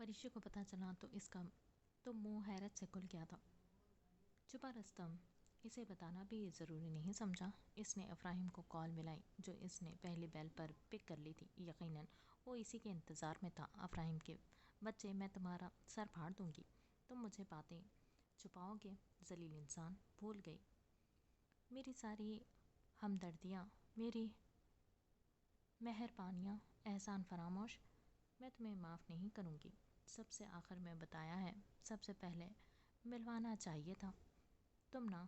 परिशे को पता चला तो इसका तो मुंह हैरत से खुल गया था। छुपा रस्तम इसे बताना भी ज़रूरी नहीं समझा। इसने अफ्राहिम को कॉल मिलाई जो इसने पहली बेल पर पिक कर ली थी। यकीनन वो इसी के इंतज़ार में था। अफ्राहिम के बच्चे, मैं तुम्हारा सर फाड़ दूंगी, तुम मुझे बातें छुपाओगे, जलील इंसान। भूल गई मेरी सारी हमदर्दियाँ, मेरी मेहरबानियाँ, एहसान फरामोश। मैं तुम्हें माफ़ नहीं करूँगी। सबसे आखिर में बताया है, सबसे पहले मिलवाना चाहिए था। तुम ना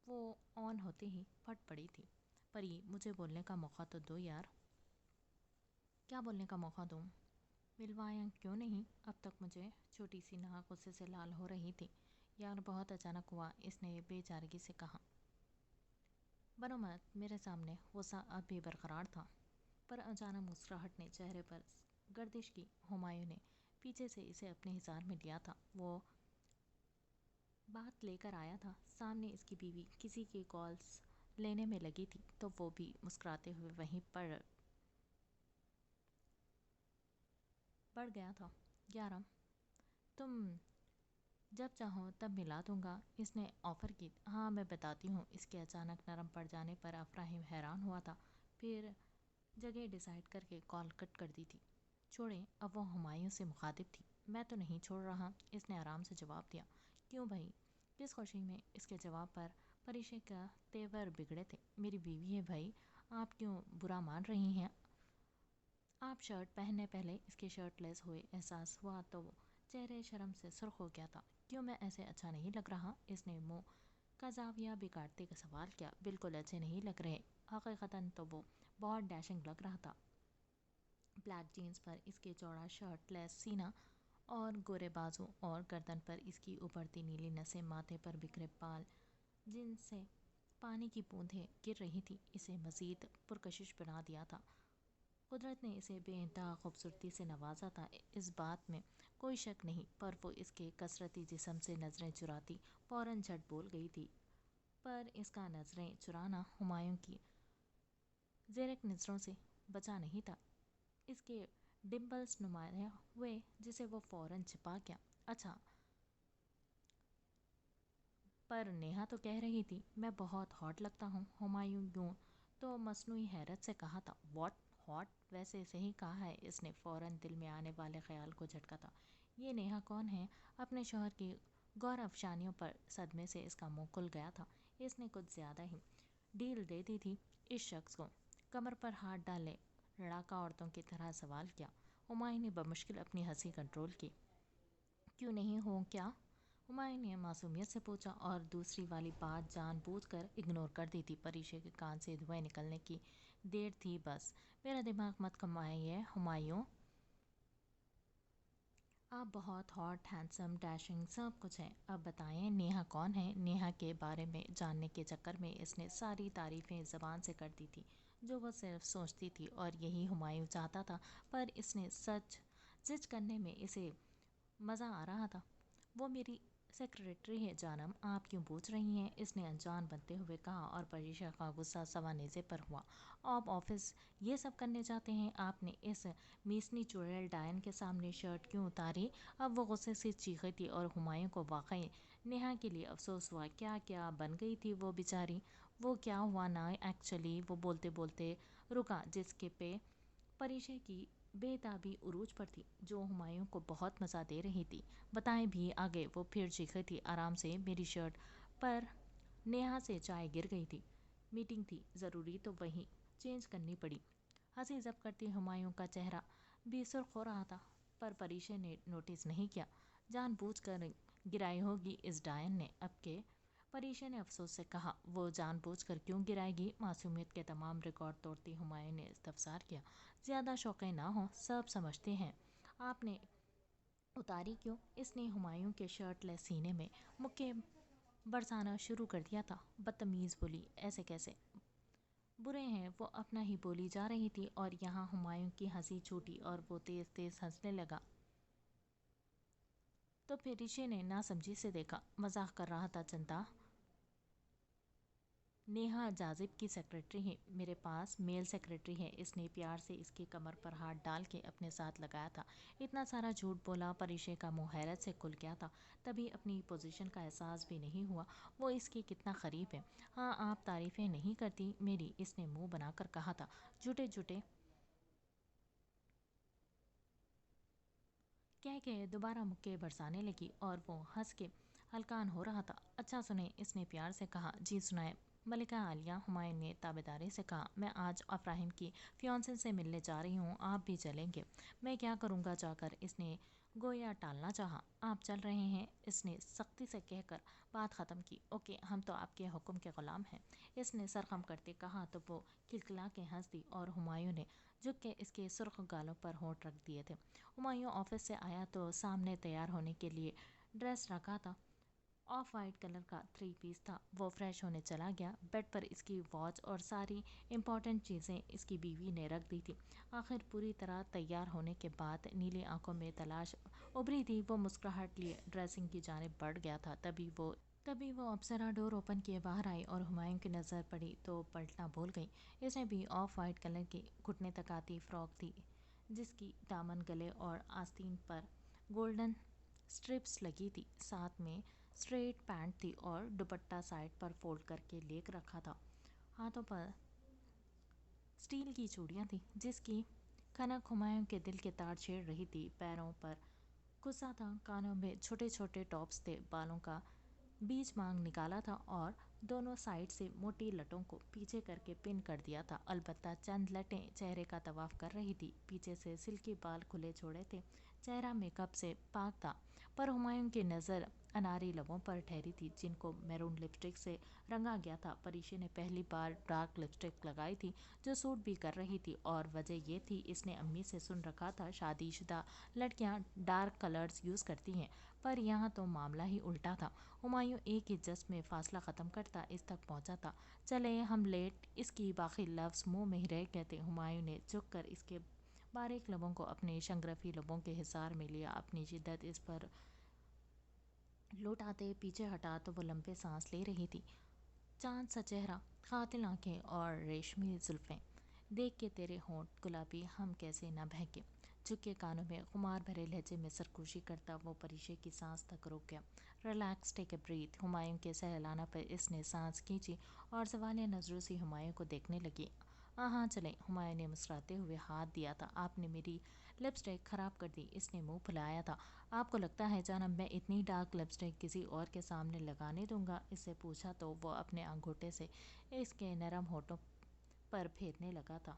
वो ऑन होते ही फट पड़ी थी। परी, मुझे बोलने का मौका तो दो यार। क्या बोलने का मौका दूँ? मिलवाया क्यों नहीं? अब तक मुझे छोटी सी नाक गुस्से से लाल हो रही थी। यार बहुत अचानक हुआ, इसने बेचारगी से कहा। बनो मत, मेरे सामने गुस्सा अब भी बरकरार था, पर अचानक मुस्कुराहट ने चेहरे पर गर्दिश की। हुमायूं ने पीछे से इसे अपने हिसार में लिया था। वो बात लेकर आया था। सामने इसकी बीवी किसी की कॉल्स लेने में लगी थी तो वो भी मुस्कुराते हुए वहीं पर बढ़ गया था। 11, तुम जब चाहो तब मिला दूंगा, इसने ऑफ़र की। हाँ, मैं बताती हूँ। इसके अचानक नरम पड़ जाने पर अफ्राहिम हैरान हुआ था, फिर जगह डिसाइड करके कॉल कट कर दी थी। छोड़ें, अब वो हुमायूं से मुखातिब थी। मैं तो नहीं छोड़ रहा, इसने आराम से जवाब दिया। क्यों भाई? किस खुशी में? इसके जवाब पर परिशे का तेवर बिगड़े थे। मेरी बीवी है भाई, आप क्यों बुरा मान रही हैं? आप शर्ट पहनने पहले इसके शर्टलेस हुए एहसास हुआ तो वो चेहरे शर्म से सुर्ख हो गया था। क्यों, मैं ऐसे अच्छा नहीं लग रहा? इसने मुंह का जाविया बिगाड़ते का सवाल किया। बिल्कुल अच्छे नहीं लग रहे। हकीकतन तो वो बहुत डैशिंग लग रहा था। ब्लैक जीन्स पर इसके चौड़ा शर्टलेस सीना और गोरे बाजू और गर्दन पर इसकी उभरती नीली नसें, माथे पर बिखरे बाल जिनसे पानी की बूंदें गिर रही थी, इसे मज़ीद पुरकशिश बना दिया था। कुदरत ने इसे बेइंतहा खूबसूरती से नवाजा था, इस बात में कोई शक नहीं, पर वो इसके कसरती जिस्म से नज़रें चुराती फ़ौरन झट बोल गई थी। पर इसका नज़रें चुराना हुमायूं की ज़ेरक नज़रों से बचा नहीं था। इसके डिम्पल्स नुमाया हुए जिसे वो फ़ौरन छिपा गया। अच्छा, पर नेहा तो कह रही थी मैं बहुत हॉट लगता हूँ। हुमायूं यूं तो मसनूई हैरत से कहा था। What hot? वैसे सही कहा है, इसने फ़ौरन दिल में आने वाले ख्याल को झटका था। ये नेहा कौन है? अपने शौहर की गौर अफशानियों पर सदमे से इसका मुंह खुल गया था। इसने कुछ ज़्यादा ही डील दे दी थी इस शख्स को। कमर पर हाथ डाले लड़ाका औरतों की तरह सवाल किया। हुमायूं ने बमुश्किल अपनी हंसी कंट्रोल की। क्यों नहीं हो क्या? हुमायूं ने मासूमियत से पूछा और दूसरी वाली बात जानबूझकर इग्नोर कर दी थी। परिशे के कान से धुएं निकलने की देर थी बस। मेरा दिमाग मत कमाइए हुमायूं, आप बहुत हॉट, हैंडसम, डैशिंग सब कुछ है। अब बताएं नेहा कौन है? नेहा के बारे में जानने के चक्कर में इसने सारी तारीफ़ें ज़बान से कर दी थी जो वह सिर्फ सोचती थी, और यही हुमायूं चाहता था। पर इसने सच जिच करने में इसे मज़ा आ रहा था। वो मेरी सेक्रेटरी है जानम, आप क्यों पूछ रही हैं? इसने अनजान बनते हुए कहा, और परिशा का गुस्सा सवानेज़े पर हुआ। आप ऑफिस ये सब करने जाते हैं? आपने इस मीसनी चुड़ैल डायन के सामने शर्ट क्यों उतारी? अब वो गुस्से से चीखी थी और हुमायूं को वाकई नेहा के लिए अफसोस हुआ। क्या क्या बन गई थी वो बेचारी। वो क्या हुआ ना एक्चुअली, वो बोलते बोलते रुका, जिसके पे परिशे की बेताबी उरूज पर थी जो हुमायूं को बहुत मज़ा दे रही थी। बताएं भी आगे, वो फिर चीखी थी आराम से। मेरी शर्ट पर नेहा से चाय गिर गई थी, मीटिंग थी ज़रूरी तो वहीं चेंज करनी पड़ी। हंसी जब करती हुमायूं का चेहरा भी सुर्ख हो रहा था, पर परिशे ने नोटिस नहीं किया। जानबूझकर गिराई होगी इस डायन ने। अब के परिशे ने अफसोस से कहा। वो जानबूझकर क्यों गिराएगी? मासूमियत के तमाम रिकॉर्ड तोड़ती हुमायूं ने इस्तफसार किया। ज़्यादा शौक़ीन ना हो, सब समझते हैं। आपने उतारी क्यों? इसने हुमायूं के शर्टलेस सीने में मुक्के बरसाना शुरू कर दिया था। बदतमीज़ बोली, ऐसे कैसे? बुरे हैं, वो अपना ही बोली जा रही थी और यहाँ हुमायूं की हंसी छूटी और वो तेज़ तेज़ हंसने लगा। तो फिर ऋषि ने नासमझी से देखा। मजाक कर रहा था चंदा। नेहा जाजिब की सेक्रेटरी है, मेरे पास मेल सेक्रेटरी है। इसने प्यार से इसकी कमर पर हाथ डाल के अपने साथ लगाया था। इतना सारा झूठ बोला, परिचय का मुंह हैरत से खुल गया था। तभी अपनी पोजीशन का एहसास भी नहीं हुआ, वो इसके कितना करीब है। हाँ, आप तारीफें नहीं करती मेरी, इसने मुंह बनाकर कहा था। झूठे झूठे कह के दोबारा मुक्के बरसाने लगी और वो हंस के हलकान हो रहा था। अच्छा सुने, इसने प्यार से कहा। जी सुनाए। मलिका आलिया, हुमायूं ने ताबेदारी से कहा। मैं आज अफ्राहिम की फियांसे से मिलने जा रही हूँ, आप भी चलेंगे? मैं क्या करूँगा जाकर, इसने गोया टालना चाहा। आप चल रहे हैं, इसने सख्ती से कहकर बात ख़त्म की। ओके, हम तो आपके हुक्म के ग़ुलाम हैं, इसने सरखम करते कहा तो वो खिलखिला के हंस दी और हुमायूं ने झुक के इसके सुर्ख गालों पर होंठ रख दिए थे। हुमायूं ऑफिस से आया तो सामने तैयार होने के लिए ड्रेस रखा था। ऑफ वाइट कलर का 3 पीस था। वो फ्रेश होने चला गया। बेड पर इसकी वॉच और सारी इम्पोर्टेंट चीज़ें इसकी बीवी ने रख दी थी। आखिर पूरी तरह तैयार होने के बाद नीली आंखों में तलाश उभरी थी। वो मुस्कुराहट लिए ड्रेसिंग की जानिब बढ़ गया था। तभी वो अप्सरा डोर ओपन किए बाहर आई और हुमायूं की नज़र पड़ी तो पलटना भूल गई। इसने भी ऑफ वाइट कलर की घुटने तक आती फ्रॉक थी, जिसकी दामन, गले और आस्तीन पर गोल्डन स्ट्रिप्स लगी थी। साथ में स्ट्रेट पैंट थी और दुपट्टा साइड पर फोल्ड करके लेक रखा था। हाथों पर स्टील की चूड़ियाँ थी, जिसकी खनक हुमायूं के दिल के तार छेड़ रही थी। पैरों पर गुस्सा था, कानों में छोटे छोटे टॉप्स थे, बालों का बीच मांग निकाला था और दोनों साइड से मोटी लटों को पीछे करके पिन कर दिया था। अलबत्ता चंद लटें चेहरे का तवाफ कर रही थी। पीछे से सिल्की बाल खुले छोड़े थे, चेहरा मेकअप से पाक था। पर हुमायूं की नज़र अनारी लबों पर ठहरी थी, जिनको मैरून लिपस्टिक से रंगा गया था। परीशे ने पहली बार डार्क लिपस्टिक लगाई थी, जो सूट भी कर रही थी, और वजह ये थी इसने अम्मी से सुन रखा था शादीशुदा लड़कियां डार्क कलर्स यूज़ करती हैं। पर यहाँ तो मामला ही उल्टा था। हुमायूं एक ही जस्ट में फासला ख़त्म करता इस तक पहुँचा था। चले हम लेट, इसकी बाकी लफ्ज़ मुंह में ही रह गए थे। हुमायूं ने झुक कर इसके बारीक लबों को अपने शंगरफी लबों के हिसार में लिया। अपनी शिद्दत इस पर लौटाते पीछे हटा तो वो लंबे सांस ले रही थी। चांद सा चेहरा, कातिल आंखें और रेशमी जुल्फ़ें, देख के तेरे होंठ गुलाबी हम कैसे न बहके। झुके कानों में खुमार भरे लहजे में सरगोशी करता वो परिशे की सांस तक रुक गया। Relax, take a breath. Humayun के सहलाना पर इसने सांस खींची और सवालिया नज़रों से हुमायूं को देखने लगी। हाँ चलें, हुमायूं ने मुस्कुराते हुए हाथ दिया था। आपने मेरी लिपस्टिक ख़राब कर दी, इसने मुंह फुलाया था। आपको लगता है जानब मैं इतनी डार्क लिपस्टिक किसी और के सामने लगाने दूंगा? इससे पूछा तो वो अपने अंगूठे से इसके नरम होठों पर फेरने लगा था।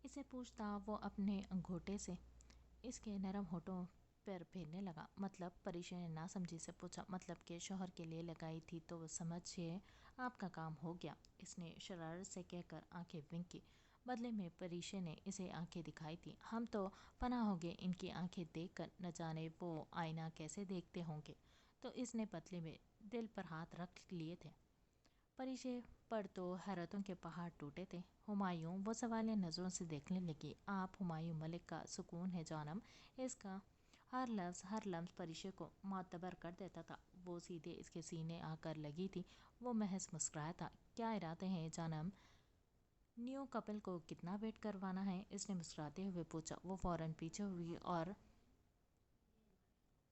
इसे पूछता वो अपने अंगूठे से इसके नरम होठों पर फेरने लगा। मतलब? परीशा ने नासमझी से पूछा। मतलब के शोहर के लिए लगाई थी तो वो समझिए आपका काम हो गया, इसने शरारत से कहकर आंखें विंक की। बदले में परीशा ने इसे आंखें दिखाई थी। हम तो फना हो गए इनकी आंखें देखकर, न जाने वो आईना कैसे देखते होंगे। तो इसने पतले में दिल पर हाथ रख लिए थे। परिचय पर तो हैरतों के पहाड़ टूटे थे। हुमायूं वो सवालिया नज़रों से देखने लगी। आप हुमायूं मलिक का सुकून है जानम। इसका हर लफ्ज़ हर लम्स परिचय को मातबर कर देता था। वो सीधे इसके सीने आकर लगी थी। वो महज मुस्कुराया था। क्या इरादे हैं जानम? न्यू कपल को कितना वेट करवाना है? इसने मुस्कुराते हुए पूछा। वो फौरन पीछे हुई और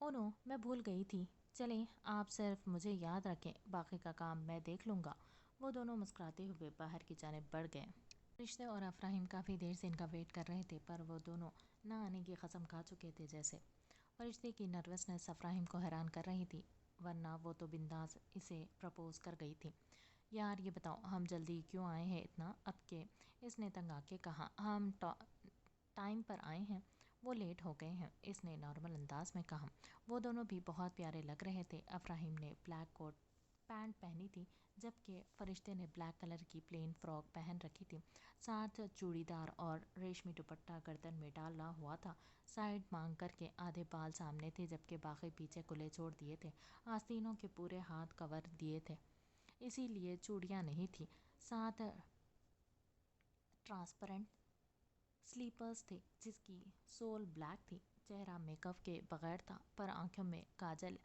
ओनो, मैं भूल गई थी। चलें, आप सिर्फ मुझे याद रखें, बाकी का काम मैं देख लूँगा। वो दोनों मुस्कुराते हुए बाहर की जानिब बढ़ गए। रिश्ते और अफ्राहिम काफ़ी देर से इनका वेट कर रहे थे, पर वो दोनों ना आने की कसम खा चुके थे। जैसे फरिश्ते की नर्वसनेस अफ्राहिम को हैरान कर रही थी, वरना वो तो बिंदास इसे प्रपोज कर गई थी। यार ये बताओ, हम जल्दी क्यों आए हैं इतना अब के? इसने तंग आके कहा। हम टाइम पर आए हैं, वो लेट हो गए हैं, इसने नॉर्मल अंदाज में कहा। वो दोनों भी बहुत प्यारे लग रहे थे। अफ्राहिम ने ब्लैक कोट पैंट पहनी थी, जबकि फरिश्ते ने ब्लैक कलर की प्लेन फ्रॉक पहन रखी थी, साथ चूड़ीदार और रेशमी दुपट्टा गर्दन में डाला हुआ था। साइड मांग करके आधे बाल सामने थे, जबकि बाकी पीछे खुले छोड़ दिए थे। आस्तीनों के पूरे हाथ कवर दिए थे, इसीलिए चूड़ियाँ नहीं थी। साथ ट्रांसपेरेंट स्लीपर्स थे, जिसकी सोल ब्लैक थी। चेहरा मेकअप के बगैर था, पर आंखों में काजल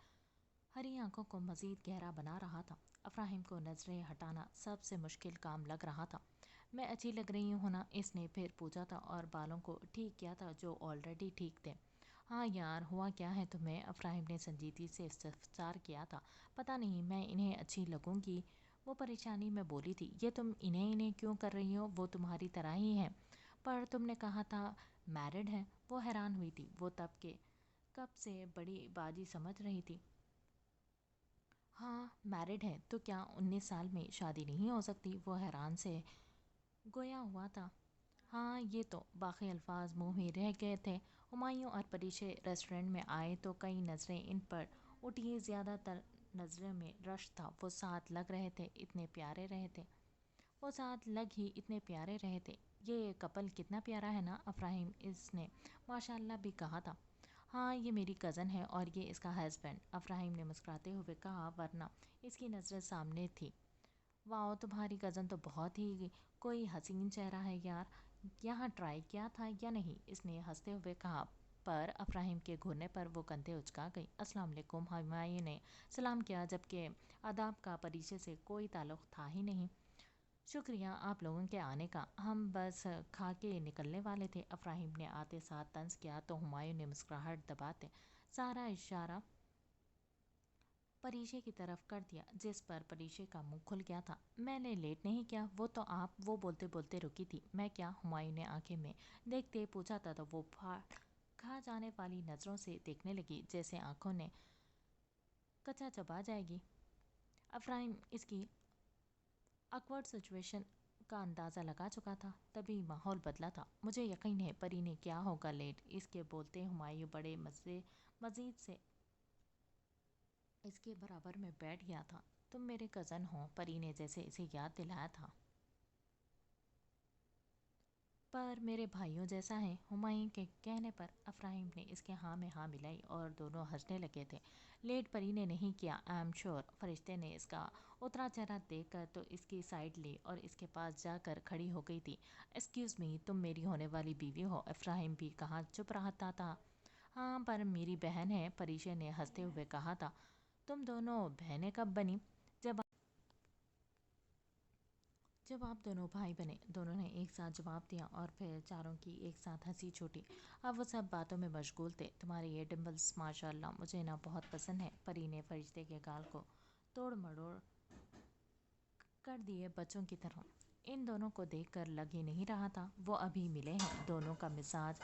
हरी आंखों को मजीद गहरा बना रहा था। अफ्राहिम को नजरें हटाना सबसे मुश्किल काम लग रहा था। मैं अच्छी लग रही हूँ ना, इसने फिर पूछा था और बालों को ठीक किया था जो ऑलरेडी ठीक थे। हाँ यार, हुआ क्या है तुम्हें? अफ्राहिम ने संजीदगी से इस्तफसार किया था। पता नहीं, मैं इन्हें अच्छी लगूंगी, वो परेशानी में बोली थी। ये तुम इन्हें इन्हें क्यों कर रही हो? वो तुम्हारी तरह ही है। पर तुमने कहा था मैरिड है। वो हैरान हुई थी। वो तब के कब से बड़ी बाजी समझ रही थी। हाँ मैरिड है तो क्या 19 साल में शादी नहीं हो सकती? वो हैरान से गोया हुआ था। हाँ, ये तो बाकी अल्फाज मुंह में रह गए थे। हुमायूं और परीशे रेस्टोरेंट में आए तो कई नज़रें इन पर उठी। ज़्यादातर नज़रों में रश था। वो साथ लग रहे थे, इतने प्यारे रहे थे। वो साथ लग ही इतने प्यारे रहे थे। ये कपल कितना प्यारा है ना, अफ्राहिम इसने माशाल्लाह भी कहा था। हाँ, ये मेरी कज़न है और ये इसका हस्बैंड, अफ्राहिम ने मुस्कुराते हुए कहा, वरना इसकी नज़रें सामने थी। वाह, तुम्हारी कज़न तो बहुत ही कोई हसीन चेहरा है यार। यहाँ ट्राई किया था या नहीं? इसने हंसते हुए कहा। पर अफ्राहिम के घूरने पर वो कंधे उचका गई। अस्सलाम वालेकुम। हुमायूं ने सलाम किया, जबकि आदाब का परिचय से कोई ताल्लुक था ही नहीं। शुक्रिया आप लोगों के आने का, हम बस खा के निकलने वाले थे। अफ्राहिम ने आते साथ तंज किया तो हुमायूं ने मुस्कुराहट दबाते सारा इशारा परीशे की तरफ कर दिया, जिस पर परीशे का मुंह खुल गया था। मैंने लेट नहीं किया? वो तो आप, वो बोलते बोलते रुकी थी। मैं क्या? हुमायूं ने आंखें में देखते पूछा था तो वो फाड़ खा जाने वाली नज़रों से देखने लगी, जैसे आंखों ने कच्चा चबा जाएगी। अफ्राहिम इसकी अकवर्ड सिचुएशन का अंदाज़ा लगा चुका था। तभी माहौल बदला था। मुझे यकीन है परी ने क्या होगा लेट। इसके बोलते हुमायूं बड़े मज़ीद से इसके बराबर में बैठ गया था। तुम मेरे कज़न हो, परी ने जैसे इसे याद दिलाया था। पर मेरे भाइयों जैसा है। हुमायूं के कहने पर अफ्राहिम ने इसके हाँ में हाँ मिलाई और दोनों हंसने लगे थे। लेट परी ने नहीं किया, आई एम श्योर। फरिश्ते ने इसका उतरा चेहरा देखकर तो इसकी साइड ली और इसके पास जाकर खड़ी हो गई थी। एक्सक्यूज़ मी, तुम मेरी होने वाली बीवी हो? अफ्राहिम भी कहाँ चुप रहता था। हाँ, पर मेरी बहन है, परीशे ने हंसते हुए कहा था। तुम दोनों बहनें कब बनी? जब जब आप दोनों भाई बने। दोनों ने एक साथ जवाब दिया और फिर चारों की एक साथ हंसी छूटी। अब वो सब बातों में मशगूल थे। तुम्हारे ये डिम्पल्स माशाल्लाह मुझे ना बहुत पसंद है। परी ने फरिश्ते के गाल को तोड़ मड़ोड़ कर दिए बच्चों की तरह। इन दोनों को देखकर लग ही नहीं रहा था वो अभी मिले हैं। दोनों का मिजाज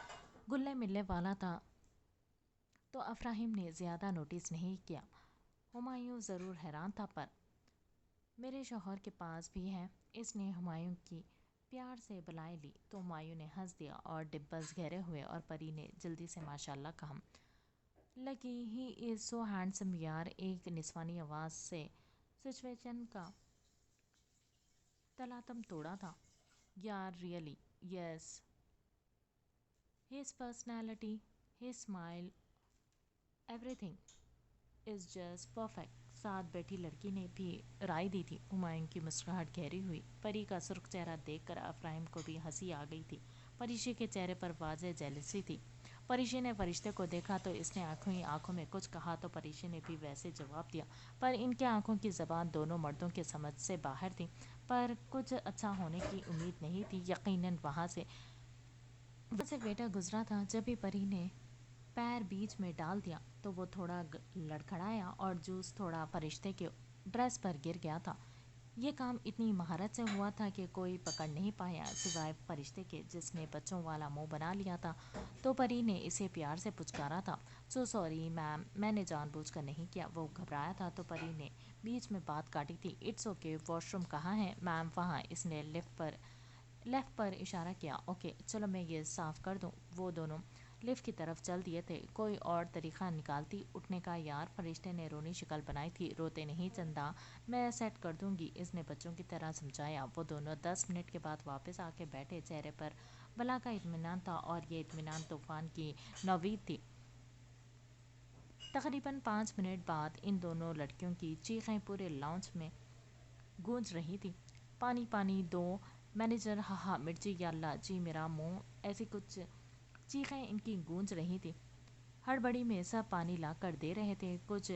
गुल्ले मिलने वाला था तो अफ्राहिम ने ज़्यादा नोटिस नहीं किया। हुमायूं ज़रूर हैरान था, पर मेरे शौहर के पास भी है। इसने हुमायूं की प्यार से बुलाई ली तो हुमायूं ने हंस दिया और डिम्पल्स गहरे हुए और परी ने जल्दी से माशाल्लाह कहा। Lucky he is so handsome यार, एक निस्वानी आवाज़ से सिचुएशन का तलातम तोड़ा था। यार really yes, his personality, his smile, everything is just perfect. साथ बैठी लड़की ने भी राय दी थी। हुमायूं की मुस्कुराहट गहरी हुई। परी का सुर्ख चेहरा देखकर अफ्राहिम को भी हंसी आ गई थी। परिशे के चेहरे पर वाज़ेह जेलसी थी। परिशे ने फरिश्ते को देखा तो इसने आंखों ही आंखों में कुछ कहा तो परिशे ने भी वैसे जवाब दिया, पर इनके आंखों की ज़बान दोनों मर्दों के समझ से बाहर थी। पर कुछ अच्छा होने की उम्मीद नहीं थी। यकीनन वहाँ से बेटा गुजरा था। जब भी परी ने पैर बीच में डाल दिया तो वो थोड़ा लड़खड़ाया और जूस थोड़ा फरिश्ते के ड्रेस पर गिर गया था। ये काम इतनी महारत से हुआ था कि कोई पकड़ नहीं पाया सिवाय फरिश्ते के, जिसने बच्चों वाला मुंह बना लिया था। तो परी ने इसे प्यार से पुचकारा था। सो सॉरी मैम, मैंने जानबूझकर नहीं किया। वो घबराया था तो परी ने बीच में बात काटी थी। इट्स ओके, वॉशरूम कहाँ है? मैम वहाँ। इसने लेफ़्ट पर इशारा किया। ओके चलो मैं ये साफ़ कर दूँ। वो दोनों लिफ्ट की तरफ चल दिए थे। कोई और तरीका निकालती उठने का यार, फरिश्ते ने रोनी शक्ल बनाई थी। रोते नहीं चंदा, मैं सेट कर दूंगी, इसने बच्चों की तरह समझाया। वो दोनों 10 मिनट के बाद वापस आके बैठे। चेहरे पर बला का इत्मीनान था और ये इत्मीनान तूफान की नौीद थी। तकरीबन 5 मिनट बाद इन दोनों लड़कियों की चीखें पूरे लाउंज में गूंज रही थी। पानी पानी दो मैनेजर, हा हा मिर्ची, या अल्लाह जी मेरा मुंह, ऐसी कुछ चीखें इनकी गूंज रही थी। हड़बड़ी में सब पानी ला कर दे रहे थे। कुछ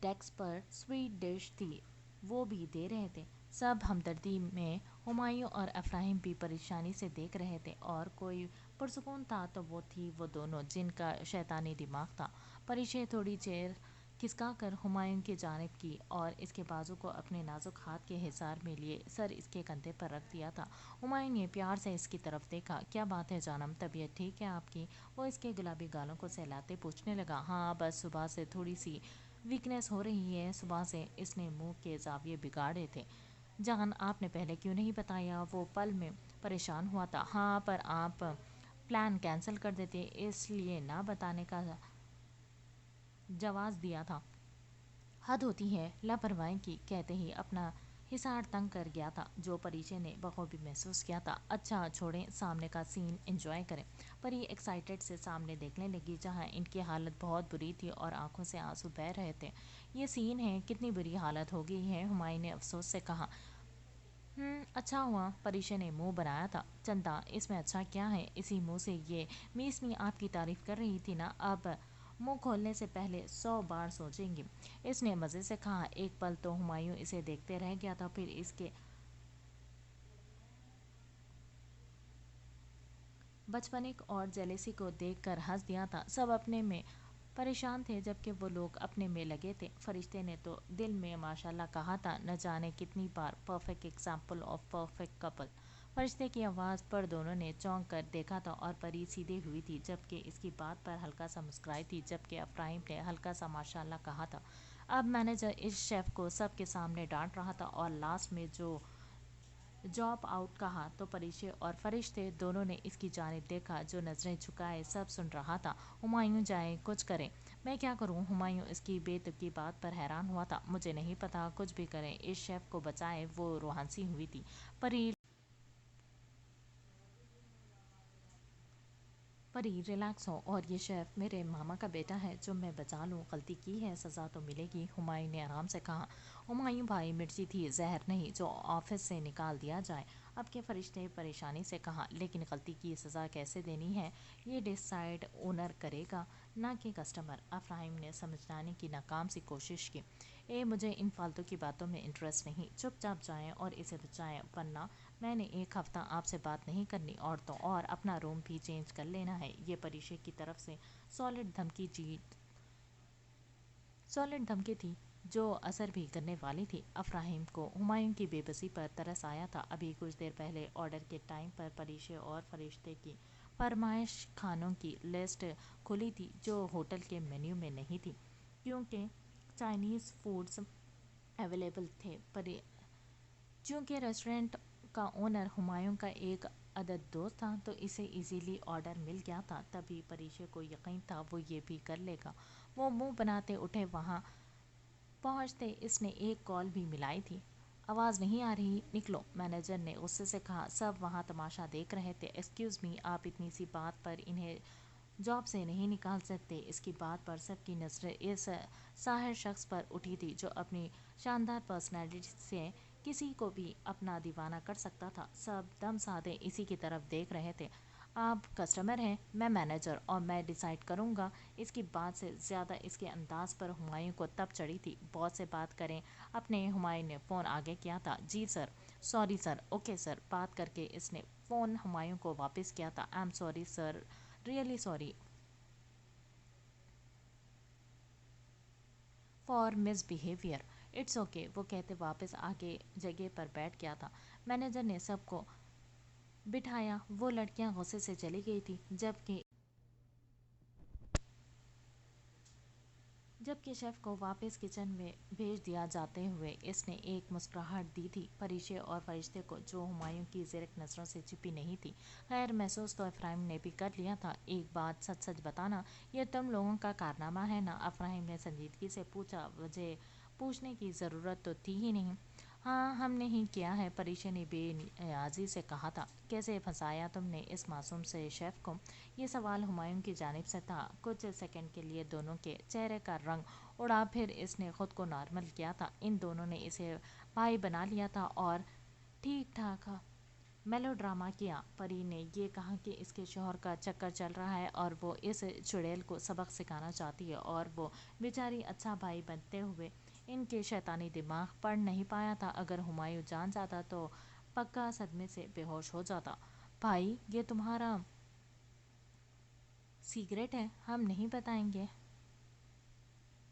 डेस्क पर स्वीट डिश थी, वो भी दे रहे थे। सब हमदर्दी में हुमायूं और अफ्राहिम भी परेशानी से देख रहे थे, और कोई पुरसुकून था तो वो थी वो दोनों जिनका शैतानी दिमाग था। परिचय थोड़ी चेयर खिसका कर हुमायूं की जानिब की और इसके बाजू को अपने नाजुक हाथ के हिसार में लिए सर इसके कंधे पर रख दिया था। हुमायूं ने प्यार से इसकी तरफ देखा। क्या बात है जानम, तबीयत ठीक है आपकी? वो इसके गुलाबी गालों को सहलाते पूछने लगा। हाँ, बस सुबह से थोड़ी सी वीकनेस हो रही है। सुबह से इसने मुंह के जाविये बिगाड़े थे। जान, आपने पहले क्यों नहीं बताया? वो पल में परेशान हुआ था। हाँ, पर आप प्लान कैंसिल कर देते, इसलिए ना बताने का जवाब दिया था। हद होती है लापरवाही की, कहते ही अपना हिसार तंग कर गया था, जो परिचय ने बखूबी महसूस किया था। अच्छा छोड़ें, सामने का सीन एंजॉय करें। परी एक्साइटेड से सामने देखने लगी, जहां इनकी हालत बहुत बुरी थी और आंखों से आंसू बह रहे थे। ये सीन है, कितनी बुरी हालत हो गई है, हुमायूं ने अफसोस से कहा। अच्छा हुआ, परिचय ने मुंह बनाया था। चंदा, इसमें अच्छा क्या है? इसी मुंह से ये मीसनी आपकी तारीफ कर रही थी ना, अब मुंह खोलने से पहले 100 बार सोचेंगी, इसने मजे से कहा। एक पल तो हुमायूं इसे देखते रह गया था, फिर इसके बचपनिक और जेलेसी को देखकर हंस दिया था। सब अपने में परेशान थे, जबकि वो लोग अपने में लगे थे। फरिश्ते ने तो दिल में माशाल्लाह कहा था, न जाने कितनी बार। Perfect example of perfect couple. फरिश्ते की आवाज़ पर दोनों ने चौंक कर देखा था, और परी सीधे हुई थी, जबकि इसकी बात पर हल्का सा मुस्कुराई थी, जबकि अफ्राहिम ने हल्का सा माशाल्लाह कहा था। अब मैनेजर इस शेफ को सबके सामने डांट रहा था, और लास्ट में जो जॉब आउट कहा तो परिचय और फरिश्ते दोनों ने इसकी जानिब देखा, जो नजरें झुकाए सब सुन रहा था। हुमायूं जाए कुछ करे। मैं क्या करूं? हुमायूं इसकी बेतुकी बात पर हैरान हुआ था। मुझे नहीं पता, कुछ भी करें, इस शेफ को बचाए। वो रूहानसी हुई थी। परी परी रिलैक्स हो, और ये शेफ मेरे मामा का बेटा है, जो मैं बचा लूँ। गलती की है, सज़ा तो मिलेगी, हुमायूं ने आराम से कहा। हुमायूं भाई, मिर्ची थी, जहर नहीं जो ऑफिस से निकाल दिया जाए। अब के फरिश्ते परेशानी से कहा। लेकिन गलती की सज़ा कैसे देनी है, ये डिसाइड ओनर करेगा, ना कि कस्टमर। अफ्राहिम ने समझाने की नाकाम सी कोशिश की। मुझे इन फालतू की बातों में इंटरेस्ट नहीं, चुपचाप जाएं और इसे बचाएं, वरना मैंने एक हफ्ता आपसे बात नहीं करनी, और तो और अपना रूम भी चेंज कर लेना है। ये परिचय की तरफ से सॉलिड धमकी जीत सॉलिड धमकी थी, जो असर भी करने वाली थी। अफ्राहिम को हुमायूं की बेबसी पर तरस आया था। अभी कुछ देर पहले ऑर्डर के टाइम पर परिचय और फरिश्ते की फरमाइश खानों की लिस्ट खुली थी, जो होटल के मेन्यू में नहीं थी, क्योंकि चाइनीज़ फूड्स अवेलेबल थे। पर चूंकि रेस्टोरेंट का ओनर हुमायूं का एक अदद दोस्त था, तो इसे इजीली ऑर्डर मिल गया था। तभी परिचय को यकीन था वो ये भी कर लेगा। वो मुंह बनाते उठे। वहां पहुंचते इसने एक कॉल भी मिलाई थी। आवाज़ नहीं आ रही, निकलो, मैनेजर ने गुस्से से कहा। सब वहां तमाशा देख रहे थे। एक्सक्यूज़ मी, आप इतनी सी बात पर इन्हें जॉब से नहीं निकाल सकते। इसकी बात पर सबकी नजरें इस साहिर शख्स पर उठी थी, जो अपनी शानदार पर्सनैलिटी से किसी को भी अपना दीवाना कर सकता था। सब दम साधे इसी की तरफ देख रहे थे। आप कस्टमर हैं, मैं मैनेजर, और मैं डिसाइड करूंगा। इसकी बात से ज़्यादा इसके अंदाज पर हुमायूं को तब चढ़ी थी। बॉस से बात करें अपने। हुमायूं ने फ़ोन आगे किया था। जी sir. Sorry sir. Okay sir. बात करके इसने फ़ोन हुमायूं को वापस किया था। I am sorry sir, really sorry for misbehaviour. It's okay, वो कहते वापस आके जगह पर बैठ गया था। मैनेजर ने सबको बिठाया। वो लड़कियां गुस्से से चली गई थी, जबकि शेफ को वापस किचन में भेज दिया जाते हुए इसने एक मुस्कुराहट दी थी परिचय और फरिश्ते को, जो हुमायूं की ज़िरक नज़रों से छिपी नहीं थी। खैर, महसूस तो अफ्राहिम ने भी कर लिया था। एक बात सच सच बताना, ये तुम लोगों का कारनामा है ना? अफ्राहिम ने संजीदगी से पूछा। वजह पूछने की ज़रूरत तो थी ही नहीं। हाँ, हमने ही किया है, परिचय ने बेनियाजी से कहा था। कैसे फंसाया तुमने इस मासूम से शेफ को? ये सवाल हुमायूं की जानिब से था। कुछ सेकंड के लिए दोनों के चेहरे का रंग उड़ा, फिर इसने खुद को नॉर्मल किया था। इन दोनों ने इसे भाई बना लिया था, और ठीक ठाक میلو ڈرامہ کیا۔ پری نے یہ کہا کہ اس کے شوہر کا چکر چل رہا ہے اور وہ اس چڑیل کو سبق سکھانا چاہتی ہے، اور وہ بیچاری اچھا بھائی بنتے ہوئے ان کے شیطانی دماغ پڑھ نہیں پایا تھا۔ اگر ہمایوں جان جاتا تو پکا صدمے سے بے ہوش ہو جاتا۔ بھائی یہ تمہارا سیکرٹ ہے، ہم نہیں بتائیں گے۔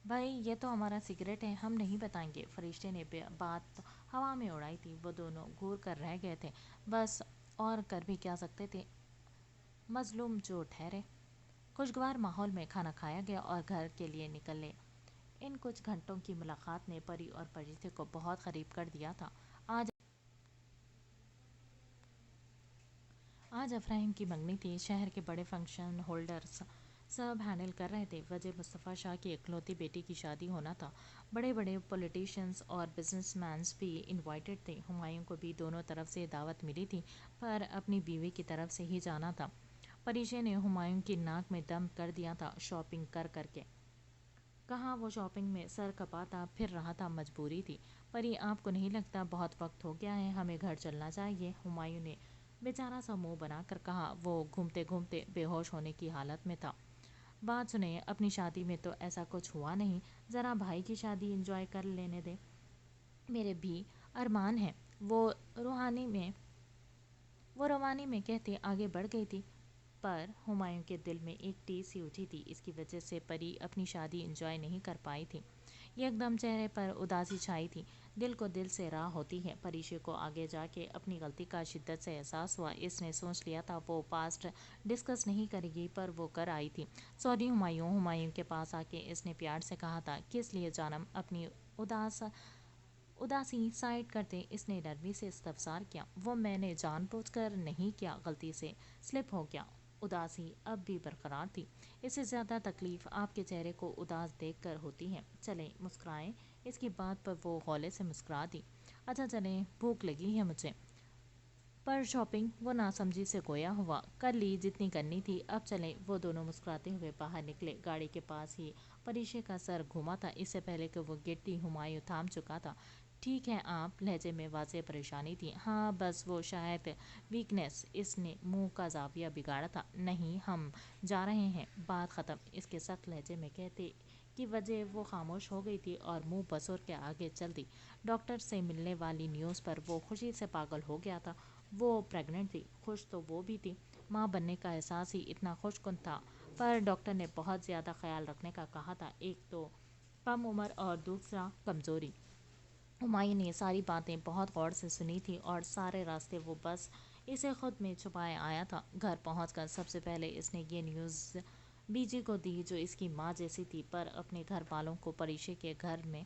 بھائی یہ تو ہمارا سیکرٹ ہے، ہم نہیں بتائیں گے۔ فرشتے نے بات ہوا میں اڑائی تھی۔ وہ دونوں گور کر رہ گئے تھے، بس اور کر بھی کیا سکتے تھے، مظلوم جو ٹھہرے۔ خوشگوار ماحول میں کھانا کھایا گیا اور گھر کے لیے نکلے۔ ان کچھ گھنٹوں کی ملاقات نے پری اور فرشتے کو بہت قریب کر دیا تھا۔ آج افراہیم کی منگنی تھی۔ شہر کے بڑے فنکشن ہولڈرز سب ہینڈل کر رہے تھے۔ وجہ مصطفیٰ شاہ کی اکلوتی بیٹی کی شادی ہونا تھا۔ بڑے بڑے پولیٹیشینز اور بزنس مینز بھی انوائٹڈ تھے۔ ہمایوں کو بھی دونوں طرف سے دعوت ملی تھی، پر اپنی بیوی کی طرف سے ہی جانا تھا۔ پریشے نے ہمایوں کی ناک میں دم کر دیا تھا شاپنگ کر کر کے۔ کہاں وہ شاپنگ میں سر کپاتا پھر رہا تھا، مجبوری تھی۔ پری آپ کو نہیں لگتا بہت وقت ہو گیا ہے، ہمیں گھر چلنا چاہیے؟ ہمایوں نے بیچارہ سا منہ بنا کر کہا۔ وہ گھومتے گھومتے بے ہوش ہونے کی حالت میں تھا۔ بات سنیں، اپنی شادی میں تو ایسا کچھ ہوا نہیں، ذرا بھائی کی شادی انجوائے کر لینے دیں۔ میرے بھی ارمان ہیں، وہ روانی میں کہتے آگے بڑھ گئی تھی۔ پر ہمایوں کے دل میں ایک ٹیس سی اٹھی تھی، اس کی وجہ سے پری اپنی شادی انجوائے نہیں کر پائی تھی۔ ایک دم چہرے پر اداسی چھائی تھی۔ دل کو دل سے راہ ہوتی ہے۔ پریشے کو آگے جا کے اپنی غلطی کا شدت سے احساس ہوا۔ اس نے سوچ لیا تھا وہ پاسٹ ڈسکس نہیں کرے گی، پر وہ کر آئی تھی۔ سوری ہمایوں۔ ہمایوں کے پاس آ کے اس نے پیار سے کہا تھا۔ کس لیے جانم؟ اپنی اداسی سائڈ کرتے اس نے نرمی سے استفسار کیا۔ وہ میں نے جان بوجھ کر نہیں کیا، غلطی سے سلپ ہو گیا۔ اداسی اب بھی برقرار تھی۔ اس سے زیادہ تکلیف آپ کے چہرے کو اداس دیکھ کر ہوتی ہے، چلیں مسکرائیں۔ اس کی بات پر وہ غولے سے مسکرا دی۔ اچھا چلیں، بھوک لگی ہے مجھے۔ پر شاپنگ؟ وہ ناسمجھی سے گویا ہوا۔ کر لی جتنی کرنی تھی، اب چلیں۔ وہ دونوں مسکراتے ہوئے باہر نکلے۔ گاڑی کے پاس ہی پریشے کا سر گھوما تھا، اس سے پہلے کہ وہ گرتی ہمایوں تھام چکا تھا۔ ٹھیک ہے آپ؟ لہجے میں واضح پریشانی تھی۔ ہاں بس وہ شاید ویکنیس۔ اس نے منہ کا زاویہ بگاڑا تھا۔ نہیں ہم جا رہے ہیں، بات ختم۔ اس کے سخت لہجے میں کہتے کی وجہ وہ خاموش ہو گئی تھی اور منہ بسور کے آگے چل دی۔ ڈاکٹر سے ملنے والی نیوز پر وہ خوشی سے پاگل ہو گیا تھا۔ وہ پریگننٹ تھی، خوش تو وہ بھی تھی۔ ماں بننے کا احساس ہی اتنا خوش کن تھا، پر ڈاکٹر نے بہت زیادہ خیال رکھنے کا کہا تھا، ایک تو کم عمر اور دوسرا کمزوری۔ ہمایوں نے ساری باتیں بہت غور سے سنی تھی اور سارے راستے وہ بس اسے خود میں چھپائے آیا تھا۔ گھر پہنچ کر سب سے پہلے اس نے یہ نیوز بی جی کو دی، جو اس کی ماں جیسی تھی، پر اپنے گھر والوں کو، پریشے کے گھر میں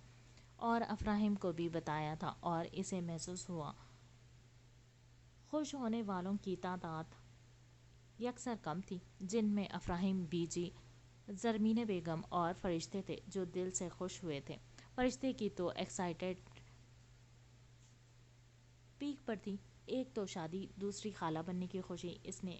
اور افراہیم کو بھی بتایا تھا، اور اسے محسوس ہوا خوش ہونے والوں کی تعداد یکسر کم تھی، جن میں افراہیم، بی جی، زرمین بیگم اور فرشتے تھے، جو دل سے خوش ہوئے تھے۔ فرشتے کی تو ایکسائٹیڈ پیک پر تھی، ایک تو شادی، دوسری خالہ بننے کی خوشی۔ اس نے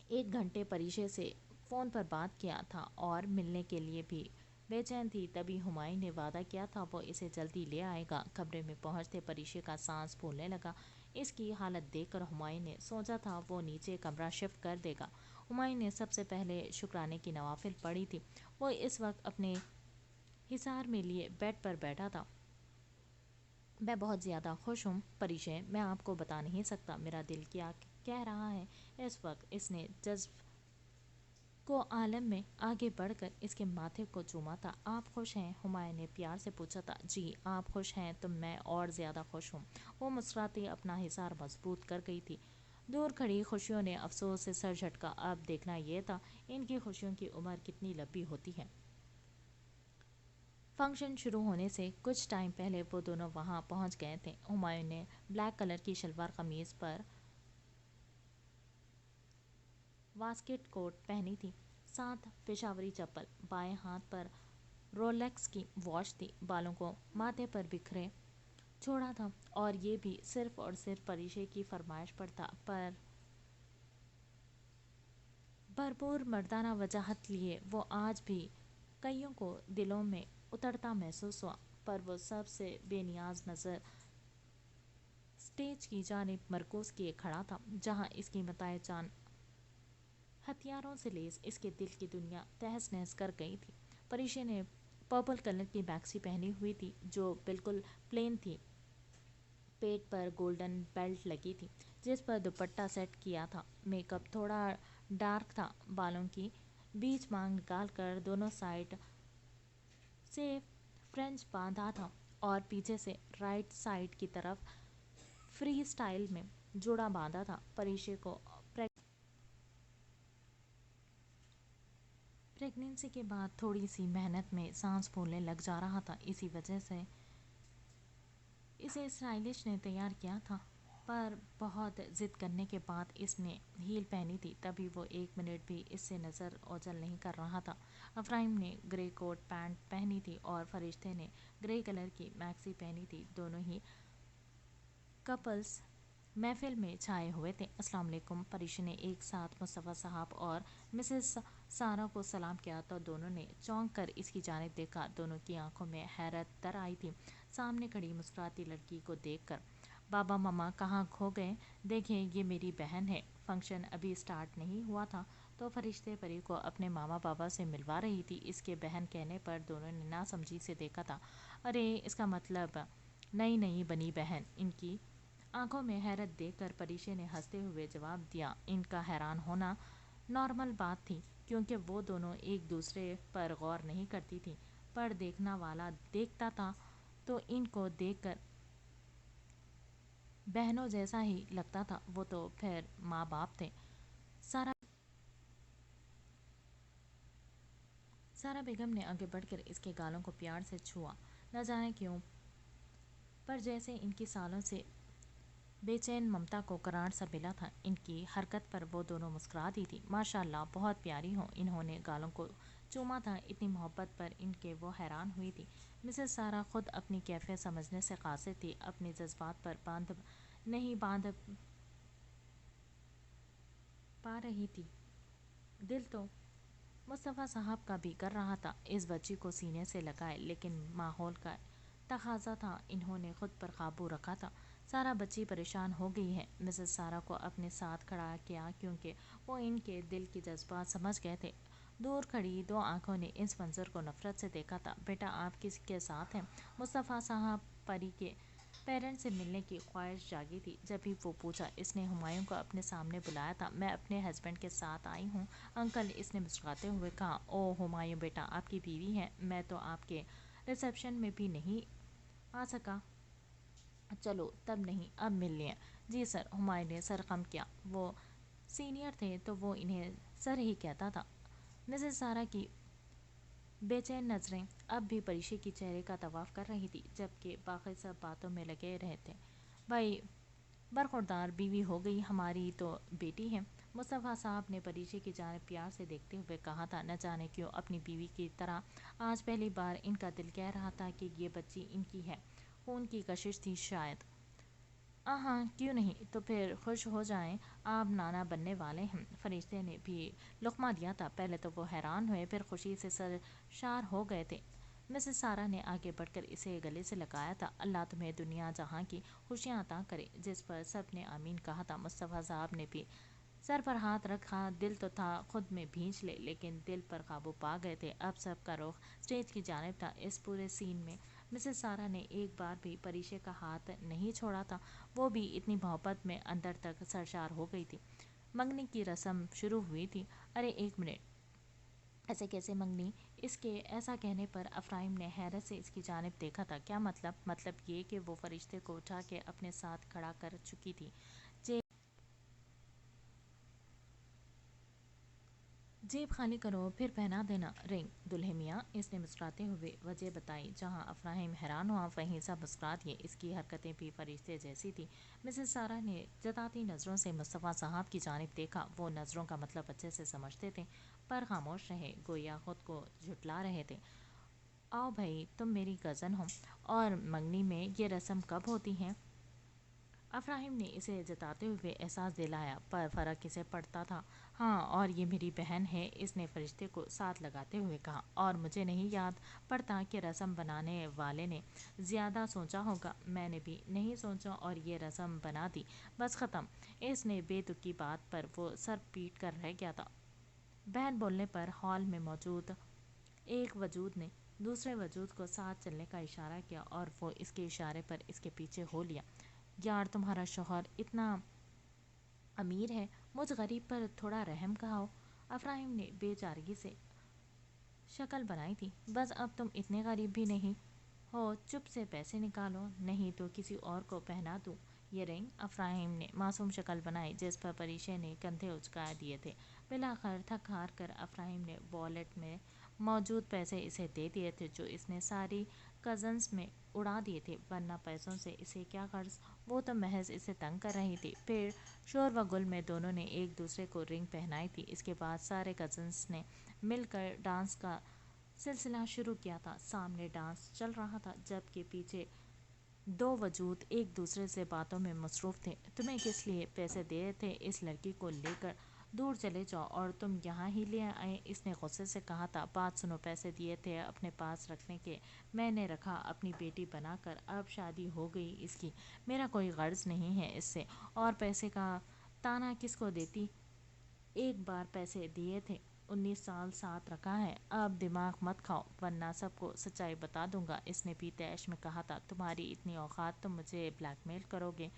ایک گھنٹے پریشے سے فون پر بات کیا تھا اور ملنے کے لیے بھی بے چین تھی۔ تبھی ہمایوں نے وعدہ کیا تھا وہ اسے جلدی لے آئے گا۔ کمرے میں پہنچتے پریشے کا سانس پھولنے لگا۔ اس کی حالت دیکھ کر ہمایوں نے سوچا تھا وہ نیچے کمرہ شفٹ کر دے گا۔ ہمایوں نے سب سے پہلے شکرانے کی نوافل پڑھی تھی۔ وہ اس وقت اپنے حصار میں لیے بیڈ پر بیٹھا تھا۔ میں بہت زیادہ خوش ہوں پریشے، میں آپ کو بتا نہیں سکتا میرا دل کیا کہہ رہا ہے اس وقت۔ اس نے جذب کو عالم میں آگے بڑھ کر اس کے ماتھے کو چوما تھا۔ آپ خوش ہیں؟ ہمایوں نے پیار سے پوچھا تھا۔ جی آپ خوش ہیں تو میں اور زیادہ خوش ہوں۔ وہ مسکراتی اپنا حصار مضبوط کر گئی تھی۔ دور کھڑی خوشیوں نے افسوس سے سر جھٹکا۔ اب دیکھنا یہ تھا ان کی خوشیوں کی عمر کتنی لمبی ہوتی ہے۔ فنکشن شروع ہونے سے کچھ ٹائم پہلے وہ دونوں وہاں پہنچ گئے تھے۔ ہمایوں نے بلیک کلر کی شلوار قمیض پر واسکٹ کوٹ پہنی تھی، ساتھ پشاوری چپل۔ بائیں ہاتھ پر رولیکس کی واچ تھی۔ بالوں کو ماتھے پر بکھرے چھوڑا تھا، اور یہ بھی صرف اور صرف پریشے کی فرمائش پر تھا۔ پر بھرپور مردانہ وجاہت لیے وہ آج بھی کئیوں کو دلوں میں اترتا محسوس ہوا، پر وہ سب سے بے نیاز نظر स्टेज की जानिब मरकूज किए खड़ा था, जहाँ इसकी मताए जान हथियारों से लेस इसके दिल की दुनिया तहस नहस कर गई थी। परीशे ने पर्पल कलर की मैक्सी पहनी हुई थी जो बिल्कुल प्लेन थी। पेट पर गोल्डन बेल्ट लगी थी जिस पर दुपट्टा सेट किया था। मेकअप थोड़ा डार्क था। बालों की बीच मांग निकाल कर दोनों साइड से फ्रेंच बांधा था और पीछे से राइट साइड की तरफ फ्री स्टाइल में जोड़ा बांधा था। परीशे को प्रेगनेंसी के बाद थोड़ी सी मेहनत में सांस फूलने लग जा रहा था। इसी वजह से इसे स्टाइलिश ने तैयार किया था, पर बहुत ज़िद करने के बाद इसने हील पहनी थी। तभी वो 1 मिनट भी इससे नज़र ओझल नहीं कर रहा था। अफराइम ने ग्रे कोट पैंट पहनी थी और फरिश्ते ने ग्रे कलर की मैक्सी पहनी थी। दोनों ही कपल्स महफिल में छाए हुए थे। अस्सलाम वालेकुम। परीशे ने एक साथ मुस्तफ़ा साहब और मिसेस सारा को सलाम किया तो दोनों ने चौंक कर इसकी जानिब देखा। दोनों की आंखों में हैरत तर आई थी सामने खड़ी मुस्कुराती लड़की को देखकर। बाबा मम्मा कहाँ खो गए? देखें, ये मेरी बहन है। फंक्शन अभी स्टार्ट नहीं हुआ था तो फरिश्ते परी को अपने मामा बाबा से मिलवा रही थी। इसके बहन कहने पर दोनों ने नासमझी से देखा था। अरे, इसका मतलब नई नई बनी बहन। इनकी आंखों में हैरत देखकर परीशे ने हंसते हुए जवाब दिया। इनका हैरान होना नॉर्मल बात थी क्योंकि वो दोनों एक दूसरे पर गौर नहीं करती थी, पर देखना वाला देखता था तो इनको देखकर बहनों जैसा ही लगता था। वो तो फिर माँ बाप थे। सारा सारा बेगम ने आगे बढ़कर इसके गालों को प्यार से छुआ, न जाने क्यों, पर जैसे इनकी सालों से बेचैन ममता को करार सा मिला था। इनकी हरकत पर वो दोनों मुस्कुरा दी थी। माशाल्लाह, बहुत प्यारी हो। इन्होंने गालों को चूमा था। इतनी मोहब्बत पर इनके वो हैरान हुई थी। मिसेस सारा खुद अपनी कैफियत समझने से कासिर थी। अपने जज्बात पर बांध पा रही थी। दिल तो मुस्तफ़ा साहब का भी कर रहा था इस बच्ची को सीने से लगाए, लेकिन माहौल का तकाजा था। इन्होंने खुद पर काबू रखा था। सारा बच्ची परेशान हो गई है। मिसेस सारा को अपने साथ खड़ा किया क्योंकि वो इनके दिल की जज्बात समझ गए थे। दूर खड़ी दो आंखों ने इस मंजर को नफरत से देखा था। बेटा, आप किसके साथ हैं? मुस्तफ़ा साहब परी के पेरेंट्स से मिलने की ख्वाहिश जागी थी। जब भी वो पूछा, इसने हुमायूं को अपने सामने बुलाया था। मैं अपने हस्बैंड के साथ आई हूँ अंकल, इसने मुस्कुराते हुए कहा। ओ हुमायूं बेटा, आपकी बीवी है। मैं तो आपके रिसेप्शन में भी नहीं आ सका। चलो, तब नहीं, अब मिल लिया। जी सर, हुमायूं ने सर खम किया। वो सीनियर थे तो वो इन्हें सर ही कहता था। मिसेस सारा की बेचैन नजरें अब भी परीशे की चेहरे का तवाफ कर रही थी, जबकि बाकी सब बातों में लगे रहते। भाई, बरखुरदार बीवी हो गई, हमारी तो बेटी है। मुस्तफ़ा साहब ने परीशे की जानिब प्यार से देखते हुए कहा था। न जाने क्यों अपनी बीवी की तरह आज पहली बार इनका दिल कह रहा था कि ये बच्ची इनकी है। खून की कशिश थी शायद। हाँ, क्यों नहीं, तो फिर खुश हो जाएं, आप नाना बनने वाले हैं। फरिश्ते ने भी लुक़मा दिया था। पहले तो वो हैरान हुए, फिर खुशी से सरशार हो गए थे। मिसेस सारा ने आगे बढ़कर इसे गले से लगाया था। अल्लाह तुम्हें दुनिया जहाँ की खुशियाँ अता करे, जिस पर सब ने आमीन कहा था। मुस्तफ़ा साहब ने भी सर पर हाथ रखा। दिल तो था खुद में भींच ले, लेकिन दिल पर काबू पा गए थे। अब सबका रुख स्टेज की जानिब था। इस पूरे सीन में मिसेस सारा ने एक बार भी परीशे का हाथ नहीं छोड़ा था। वो भी इतनी मोहब्बत में अंदर तक सरशार हो गई थी। मंगनी की रस्म शुरू हुई थी। अरे, 1 मिनट, ऐसे कैसे मंगनी? इसके ऐसा कहने पर अफराइम ने हैरत से इसकी जानिब देखा था। क्या मतलब? मतलब ये कि वो फरिश्ते को उठा के अपने साथ खड़ा कर चुकी थी। जेब खाली करो, फिर पहना देना रिंग दुल्हे मियाँ, इसने मुस्कुराते हुए वजह बताई। जहाँ अफराहिम हैरान हुआ वहीं सब मुस्कुरा दिए। इसकी हरकतें भी फरिश्ते जैसी थी। मिसेस सारा ने जताती नज़रों से मुस्तफ़ा साहब की जानिब देखा। वो नज़रों का मतलब अच्छे से समझते थे, पर खामोश रहे, गोया खुद को झुटला रहे थे। आओ भाई, तुम मेरी कज़न हो। और मंगनी में ये रस्म कब होती है? अफराहिम ने इसे जताते हुए एहसास दिलाया, पर फ़र्क किसे पड़ता था। हाँ, और ये मेरी बहन है, इसने फरिश्ते को साथ लगाते हुए कहा। और मुझे नहीं याद पड़ता कि रस्म बनाने वाले ने ज़्यादा सोचा होगा। मैंने भी नहीं सोचा और ये रस्म बना दी, बस ख़त्म। इसने बेतुकी बात पर वो सर पीट कर रह गया था। बहन बोलने पर हॉल में मौजूद एक वजूद ने दूसरे वजूद को साथ चलने का इशारा किया और वो इसके इशारे पर इसके पीछे हो लिया। यार, तुम्हारा शौहर इतना अमीर है, मुझ गरीब पर थोड़ा रहम खाओ। अफराहिम ने बेचारगी से शक्ल बनाई थी। बस अब तुम इतने गरीब भी नहीं हो, चुप से पैसे निकालो, नहीं तो किसी और को पहना दूँ ये रिंग। अफराहिम ने मासूम शक्ल बनाई जिस पर परीशे ने कंधे उचका दिए थे। बिलाखिर थक हार कर अफराहिम ने वॉलेट में मौजूद पैसे इसे दे दिए थे जो इसने सारी कज़न्स में उड़ा दिए थे, वरना पैसों से इसे क्या कर्ज। वो तो महज इसे तंग कर रही थी। फिर शोर व गुल में दोनों ने एक दूसरे को रिंग पहनाई थी। इसके बाद सारे कज़न्स ने मिलकर डांस का सिलसिला शुरू किया था। सामने डांस चल रहा था जबकि पीछे दो वजूद एक दूसरे से बातों में मसरूफ़ थे। तुम्हें किस लिए पैसे दिए थे? इस लड़की को लेकर दूर चले जाओ और तुम यहाँ ही ले आए, इसने गुस्से से कहा था। बात सुनो, पैसे दिए थे अपने पास रखने के, मैंने रखा अपनी बेटी बनाकर। अब शादी हो गई इसकी, मेरा कोई गर्ज नहीं है इससे। और पैसे का ताना किसको देती? एक बार पैसे दिए थे, 19 साल साथ रखा है। अब दिमाग मत खाओ वरना सबको सच्चाई बता दूंगा, इसने भी तैश में कहा था। तुम्हारी इतनी औकात, तुम मुझे ब्लैकमेल करोगे?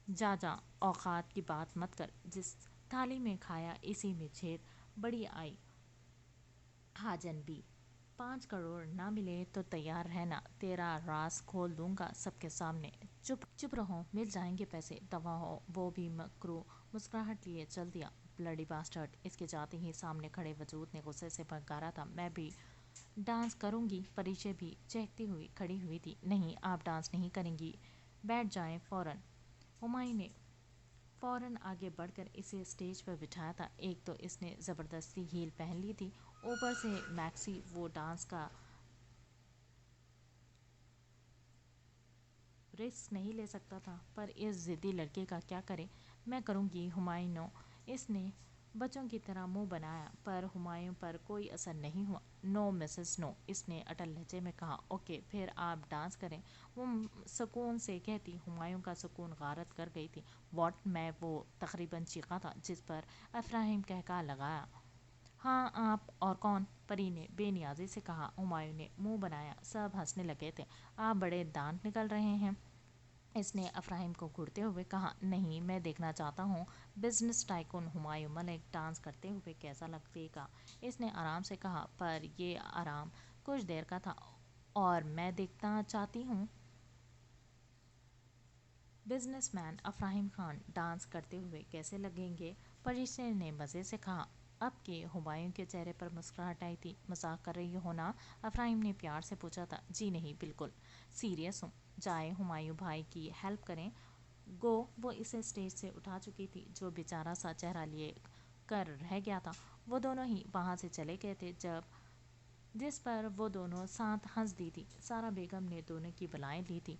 जा जा, औकात की बात मत कर। जिस थाली में खाया इसी में छेद। बड़ी आई हाजन भी। 5 करोड़ ना मिले तो तैयार रहना, तेरा राज खोल दूंगा सबके सामने। चुप चुप रहो, मिल जाएंगे पैसे, दवा हो। वो भी मकरू मुस्कुराहट लिए चल दिया। ब्लडी बास्टर्ड, इसके जाते ही सामने खड़े वजूद ने गुस्से से भड़कारा था। मैं भी डांस करूंगी। परिचय भी चहकती हुई खड़ी हुई थी। नहीं, आप डांस नहीं करेंगी, बैठ जाएं फौरन। हुमायूं ने फौरन आगे बढ़कर इसे स्टेज पर बिठाया था। एक तो इसने ज़बरदस्ती हील पहन ली थी, ऊपर से मैक्सी। वो डांस का रिस्क नहीं ले सकता था, पर इस ज़िद्दी लड़के का क्या करे। मैं करूँगी हुमायूं। इसने बच्चों की तरह मुंह बनाया, पर हुमायूं पर कोई असर नहीं हुआ। नो मिसेस नो, इसने अटल लहजे में कहा। ओके, फिर आप डांस करें, वो सुकून से कहती। हुमायूं का सुकून गारत कर गई थी। वॉट, मैं वो तकरीबन चीखा था, जिस पर अफराहिम कहका लगाया। हाँ, आप और कौन? परी ने बेनियाजी से कहा। हुमायूं ने मुंह बनाया। सब हंसने लगे थे। आप बड़े दांत निकल रहे हैं, इसने अफराहिम को घूरते हुए कहा। नहीं, मैं देखना चाहता हूँ business tycoon Humayun Malik dance करते हुए कैसा लगेगा, इसने आराम से कहा। पर ये आराम कुछ देर का था और मैं देखना चाहती हूँ बिजनेसमैन अफराहिम खान डांस करते हुए कैसे लगेंगे, परिचय ने मज़े से कहा। अब के हुमायूं के चेहरे पर मुस्कुराहट आई थी। मजाक कर रही हो ना? अफराहिम ने प्यार से पूछा था। जी नहीं, बिल्कुल सीरियस हूँ। जाए हुमायूं भाई की हेल्प करें। गो वो इसे स्टेज से उठा चुकी थी। जो बेचारा सा चेहरा लिए कर रह गया था, वो दोनों ही वहाँ से चले गए थे जब जिस पर वो दोनों साथ हंस दी थी। सारा बेगम ने दोनों की बलाएं ली थी।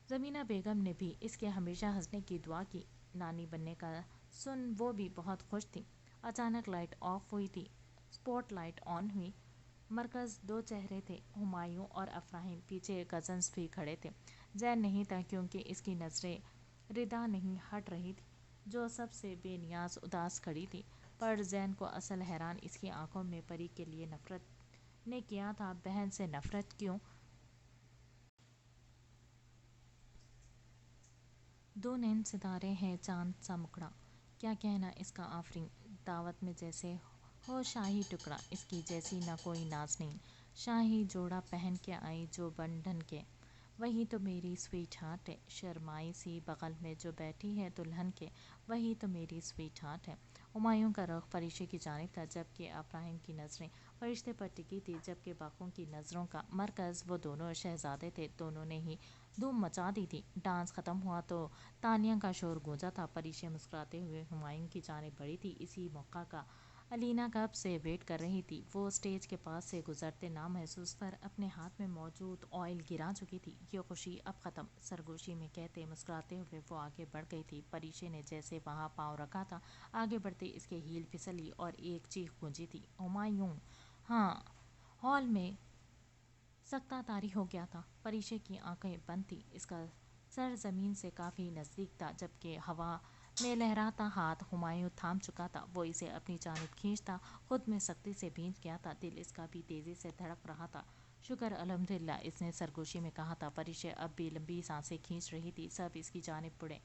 ज़मीना बेगम ने भी इसके हमेशा हंसने की दुआ की। नानी बनने का सुन वो भी बहुत खुश थी। अचानक लाइट ऑफ हुई थी, स्पॉट लाइट ऑन हुई। मरकज़ दो चेहरे थे, हुमायूं और अफराहिम। पीछे कज़न्स भी खड़े थे। जैन नहीं था क्योंकि इसकी नज़रें रिदा नहीं हट रही थी, जो सबसे बेनियाज उदास खड़ी थी। पर जैन को असल हैरान इसकी आंखों में परी के लिए नफरत ने किया था। बहन से नफरत क्यों? दो नैन सितारे हैं, चांद सा मुखड़ा, क्या कहना इसका आफरीन। दावत में जैसे हो शाही टुकड़ा, इसकी जैसी न कोई नाज़नीन। शाही जोड़ा पहन के आई जो बन ढन के, वही तो मेरी स्वीट हार्ट है। शर्माई सी बगल में जो बैठी है दुल्हन के, वही तो मेरी स्वीट हार्ट है। हुमायूं का रुख फरिश्ते की जानिब था जबकि अब्राहिम की नज़रें फरिश्ते पर टिकी थी। जबकि बाकियों की नज़रों का मरकज़ वो दोनों शहजादे थे। दोनों ने ही धूम मचा दी थी। डांस ख़त्म हुआ तो तालियों का शोर गूंजा था। फरिश्ते मुस्कुराते हुए हुमायूं की जानिब बढ़ी थी। इसी मौका का अलीना कब से वेट कर रही थी। वो स्टेज के पास से गुजरते नामहसूस पर अपने हाथ में मौजूद ऑयल गिरा चुकी थी। ये खुशी अब खत्म, सरगोशी में कहते मुस्कुराते हुए वो आगे बढ़ गई थी। परिशे ने जैसे वहाँ पाँव रखा था, आगे बढ़ते इसके हील फिसली और एक चीख गूंजी थी, हुमायूं। हाँ, हॉल में सख्ता तारी हो गया था। परिशे की आंखें बंद थी। इसका सर जमीन से काफ़ी नज़दीक था, जबकि हवा में लहराता हाथ हुमायूं थाम चुका था। वो इसे अपनी जानिब खींचता खुद में सख्ती से भींच गया था। दिल इसका भी तेज़ी से धड़क रहा था। शुक्र अल्हम्दुलिल्लाह, इसने सरगोशी में कहा था। परिशे अब भी लंबी सांसें खींच रही थी। सब इसकी जानिब मुड़े।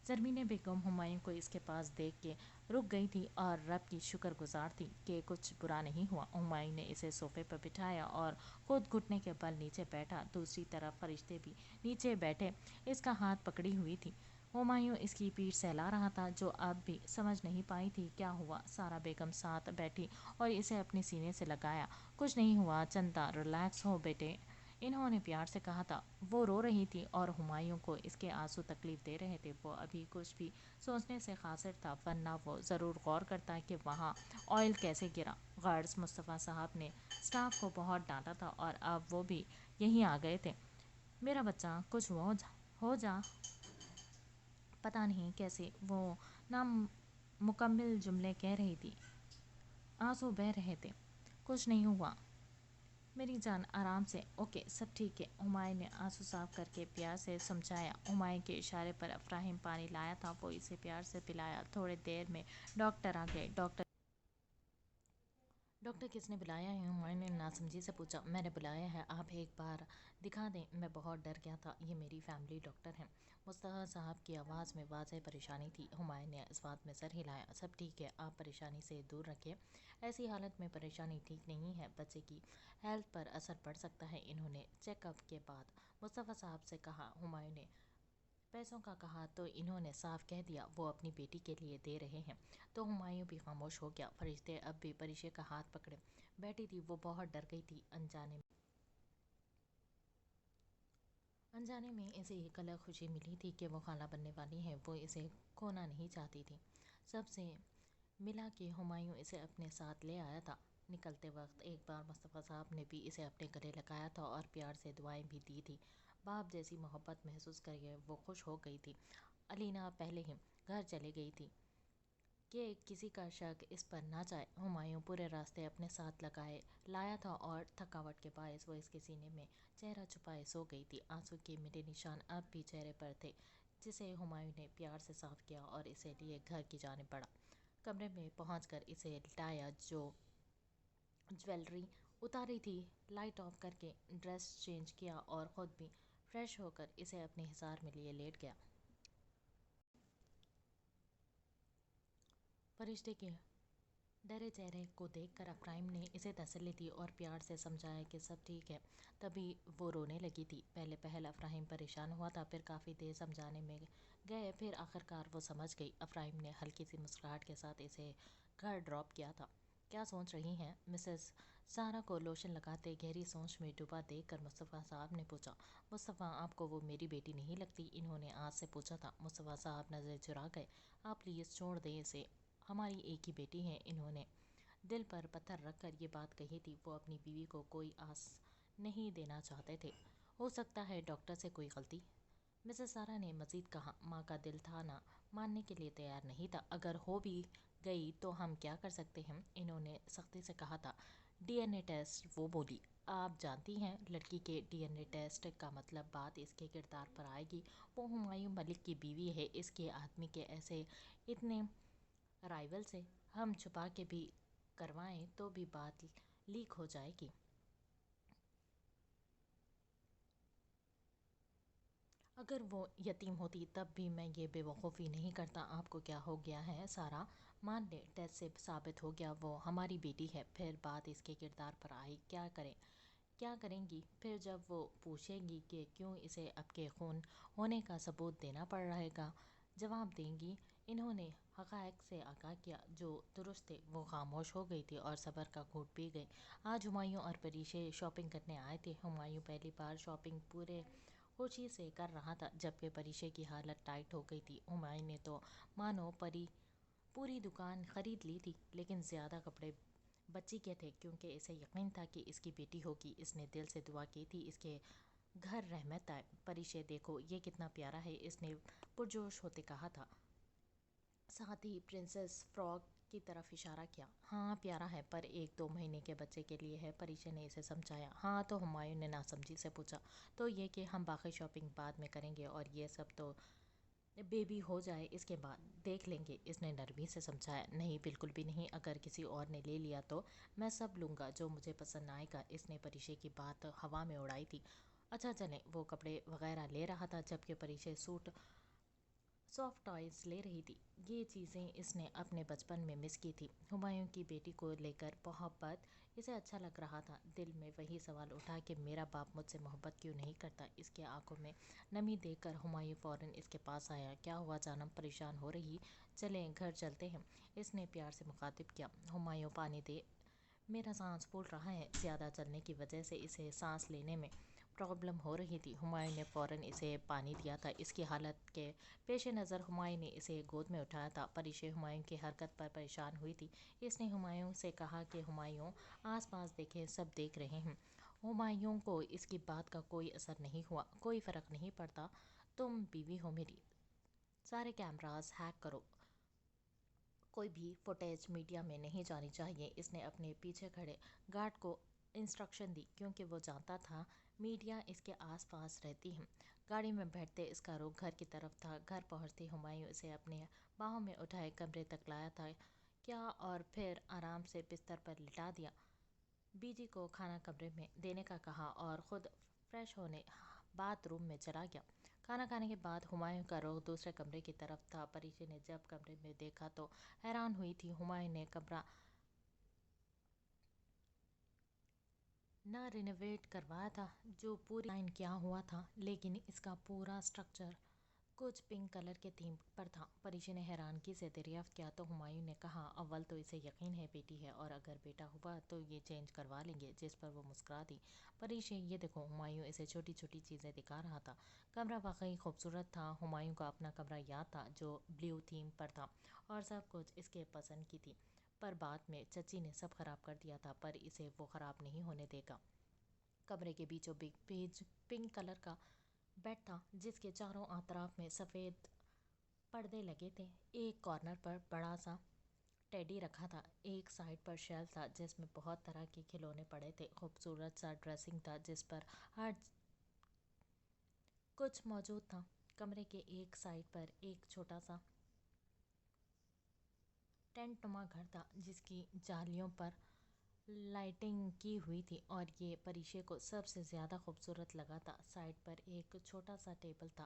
ज़रमीन बेगम हुमायूं को इसके पास देख के रुक गई थी और रब की शुक्रगुजार थी कि कुछ बुरा नहीं हुआ। हुमायूं ने इसे सोफे पर बिठाया और खुद घुटने के बल नीचे बैठा। दूसरी तरफ फरिश्ते भी नीचे बैठे इसका हाथ पकड़ी हुई थी। हुमायूं इसकी पीठ सहला रहा था, जो अब भी समझ नहीं पाई थी क्या हुआ। सारा बेगम साथ बैठी और इसे अपने सीने से लगाया। कुछ नहीं हुआ चंदा, रिलैक्स हो बेटे, इन्होंने प्यार से कहा था। वो रो रही थी और हुमायूं को इसके आंसू तकलीफ दे रहे थे। वो अभी कुछ भी सोचने से कासिर था, वरना वो ज़रूर गौर करता कि वहाँ ऑयल कैसे गिरा। गार्ड्स मुस्तफ़ा साहब ने स्टाफ को बहुत डांटा था और अब वो भी यहीं आ गए थे। मेरा बच्चा कुछ हो जा। पता नहीं कैसे वो नाम मुकम्मिल जुमले कह रही थी। आंसू बह रहे थे। कुछ नहीं हुआ मेरी जान, आराम से, ओके सब ठीक है, हुमायूं ने आंसू साफ करके प्यार से समझाया। हुमायूं के इशारे पर अफ्राहिम पानी लाया था, वो इसे प्यार से पिलाया। थोड़ी देर में डॉक्टर आ गए। डॉक्टर किसने बुलाया है? हुमायूं ने नासमझी से पूछा। मैंने बुलाया है, आप एक बार दिखा दें। मैं बहुत डर गया था। ये मेरी फैमिली डॉक्टर हैं। मुस्तफ़ा साहब की आवाज़ में वाज़ेह परेशानी थी। हुमायूं ने इस बात में सर हिलाया। सब ठीक है, आप परेशानी से दूर रखिए। ऐसी हालत में परेशानी ठीक नहीं है, बच्चे की हेल्थ पर असर पड़ सकता है। इन्होंने चेकअप के बाद मुस्तफ़ा साहब से कहा। हुमायूं ने पैसों का कहा तो इन्होंने साफ कह दिया वो अपनी बेटी के लिए दे रहे हैं। तो हुमायूं भी खामोश हो गया। फरिश्ते अब भी परिशे का हाथ पकड़े बैठी थी। वो बहुत डर गई थी। अनजाने में इसे एक अलग खुशी मिली थी कि वो खाला बनने वाली है। वो इसे खोना नहीं चाहती थी। सबसे मिला कि हुमायूं इसे अपने साथ ले आया था। निकलते वक्त एक बार मुस्तफ़ा साहब ने भी इसे अपने गले लगाया था और प्यार से दुआएं भी दी थी। बाप जैसी मोहब्बत महसूस करके वो खुश हो गई थी। अलीना पहले ही घर चली गई थी कि किसी का शक इस पर ना जाए। हुमायूं पूरे रास्ते अपने साथ लगाए लाया था और थकावट के बायस वो इसके सीने में चेहरा छुपाए सो गई थी। आंसू के मिटे निशान अब भी चेहरे पर थे, जिसे हुमायूं ने प्यार से साफ किया और इसे लिए घर की जानिब बढ़ा। कमरे में पहुंचकर इसे लिटाया। जो ज्वेलरी उतारी थी लाइट ऑफ करके ड्रेस चेंज किया और ख़ुद भी फ्रेश होकर इसे अपने हिसार में लिए लेट गया। फरिश्ते के डरे चेहरे को देखकर अफ्राइम ने इसे तसल्ली दी और प्यार से समझाया कि सब ठीक है। तभी वो रोने लगी थी। पहले पहल अफ्राइम परेशान हुआ था, फिर काफ़ी देर समझाने में गए, फिर आखिरकार वो समझ गई। अफ्राइम ने हल्की सी मुस्कुराहट के साथ इसे घर ड्रॉप किया था। क्या सोच रही हैं? मिसेस सारा को लोशन लगाते गहरी सोच में डूबा देख कर मुस्तफ़ा साहब ने पूछा। मुस्तफ़ा, आपको वो मेरी बेटी नहीं लगती? इन्होंने आज से पूछा था। मुस्तफ़ा साहब नज़र चुरा गए। आप प्लीज़ छोड़ दें इसे, हमारी एक ही बेटी है। इन्होंने दिल पर पत्थर रखकर ये बात कही थी। वो अपनी बीवी को कोई आस नहीं देना चाहते थे। हो सकता है डॉक्टर से कोई गलती, मिसेस सारा ने मजीद कहा। माँ का दिल था ना, मानने के लिए तैयार नहीं था। अगर हो भी गई तो हम क्या कर सकते हैं? इन्होंने सख्ती से कहा था। डीएनए टेस्ट, वो बोली। आप जानती हैं लड़की के डीएनए टेस्ट का मतलब बात इसके किरदार पर आएगी। वो हुमायूं मलिक की बीवी है। इसके आदमी के ऐसे इतने राइवल से हम छुपा के भी करवाएं तो भी बात लीक हो जाएगी। अगर वो यतीम होती तब भी मैं ये बेवकूफ़ी नहीं करता। आपको क्या हो गया है सारा? मान ले टेस्ट से साबित हो गया वो हमारी बेटी है, फिर बात इसके किरदार पर आई। क्या करें? क्या करेंगी फिर जब वो पूछेंगी कि क्यों इसे आपके खून होने का सबूत देना पड़ रहेगा? जवाब देंगी। इन्होंने हक़ाइक़ से आगाह किया जो दुरुस्त थे। वो खामोश हो गई थी और सब्र का घूंट पी गई। आज हुमायूं और परिशे शॉपिंग करने आए थे। हुमायूं पहली बार शॉपिंग पूरे खुशी से कर रहा था, जबकि परिशे की हालत टाइट हो गई थी। हुमायूं ने तो मानो پوری دکان خرید لی تھی، لیکن زیادہ کپڑے بچی کے تھے کیونکہ اسے یقین تھا کہ اس کی بیٹی ہوگی۔ اس نے دل سے دعا کی تھی اس کے گھر رحمت آئے۔ پریشے دیکھو یہ کتنا پیارا ہے، اس نے پرجوش ہوتے کہا تھا، ساتھ ہی پرنسس فراگ کی طرف اشارہ کیا۔ ہاں پیارا ہے، پر 1-2 مہینے کے بچے کے لیے ہے، پریشے نے اسے سمجھایا۔ ہاں تو ہمایوں نے ناسمجھی سے پوچھا۔ تو یہ کہ ہم باقی شاپنگ بعد میں کریں گے اور یہ سب تو بیبی ہو جائے اس کے بعد دیکھ لیں گے، اس نے نرمی سے سمجھایا۔ نہیں بالکل بھی نہیں، اگر کسی اور نے لے لیا تو میں سب لوں گا جو مجھے پسند آئے گا، اس نے پریشے کی بات ہوا میں اڑائی تھی۔ اچھا چلیں، وہ کپڑے وغیرہ لے رہا تھا جبکہ پریشے سوٹ سافٹ ٹوائز لے رہی تھی۔ یہ چیزیں اس نے اپنے بچپن میں مس کی تھی۔ ہمایوں کی بیٹی کو لے کر محبت اسے اچھا لگ رہا تھا۔ دل میں وہی سوال اٹھا کہ میرا باپ مجھ سے محبت کیوں نہیں کرتا؟ اس کی آنکھوں میں نمی دیکھ کر ہمایوں فوراً اس کے پاس آیا۔ کیا ہوا جانم، پریشان ہو رہی؟ چلیں گھر چلتے ہیں، اس نے پیار سے مخاطب کیا۔ ہمایوں پانی دے، میرا سانس پھول رہا ہے۔ زیادہ چلنے کی وجہ سے اسے سانس لینے میں پرابلم ہو رہی تھی۔ ہمایوں نے فوراً اسے پانی دیا تھا۔ اس کی حالت کے پیش نظر ہمایوں نے اسے گود میں اٹھایا تھا۔ پریشے ہمایوں کی حرکت پر پریشان ہوئی تھی۔ اس نے ہمایوں سے کہا کہ ہمایوں آس پاس دیکھیں، سب دیکھ رہے ہیں۔ ہمایوں کو اس کی بات کا کوئی اثر نہیں ہوا۔ کوئی فرق نہیں پڑتا، تم بیوی ہو میری، سارے کیمراز ہیک کرو، کوئی بھی فوٹیج میڈیا میں نہیں جانی چاہیے۔ اس نے اپنے پیچھے کھڑے گارڈ کو انسٹرکشن دی کیونکہ وہ جانتا تھا میڈیا اس کے آس پاس رہتی ہے۔ گاڑی میں بیٹھتے اس کا رخ گھر کی طرف تھا۔ گھر پہنچتے ہمایوں اسے اپنے باہوں میں اٹھائے کمرے تک لایا تھا کیا اور پھر آرام سے بستر پر لٹا دیا۔ بیجی کو کھانا کمرے میں دینے کا کہا اور خود فریش ہونے باتھ روم میں چلا گیا۔ کھانا کھانے کے بعد ہمایوں کا رخ دوسرے کمرے کی طرف تھا۔ پریشے نے جب کمرے میں دیکھا تو حیران ہوئی تھی۔ ہمایوں نے کمرہ نہ رینوویٹ کروایا تھا جو پوری ڈیزائن کیا ہوا تھا، لیکن اس کا پورا سٹرکچر کچھ پنک کلر کے تھیم پر تھا۔ پریشے نے حیرانگی سے دریافت کیا تو ہمایوں نے کہا، اول تو اسے یقین ہے بیٹی ہے اور اگر بیٹا ہوا تو یہ چینج کروا لیں گے، جس پر وہ مسکرا دی۔ پریشے یہ دیکھو، ہمایوں اسے چھوٹی چھوٹی چیزیں دکھا رہا تھا۔ کمرہ واقعی خوبصورت تھا۔ ہمایوں کو اپنا کمرہ یاد تھا جو بلیو تھیم پر تھا اور سب کچھ اس کے پسند کی تھی، پر بعد میں چچی نے سب خراب کر دیا تھا، پر اسے وہ خراب نہیں ہونے دے گا۔ کمرے کے بیچوں بیچ پنک کلر کا بیڈ تھا جس کے چاروں اطراف میں سفید پردے لگے تھے۔ ایک کارنر پر بڑا سا ٹیڈی رکھا تھا۔ ایک سائڈ پر شیلف تھا جس میں بہت طرح کے کھلونے پڑے تھے۔ خوبصورت سا ڈریسنگ تھا جس پر ہر کچھ موجود تھا۔ کمرے کے ایک سائڈ پر ایک چھوٹا سا ٹینٹ نما گھر تھا جس کی جالیوں پر لائٹنگ کی ہوئی تھی اور یہ پریشے کو سب سے زیادہ خوبصورت لگا تھا۔ سائڈ پر ایک چھوٹا سا ٹیبل تھا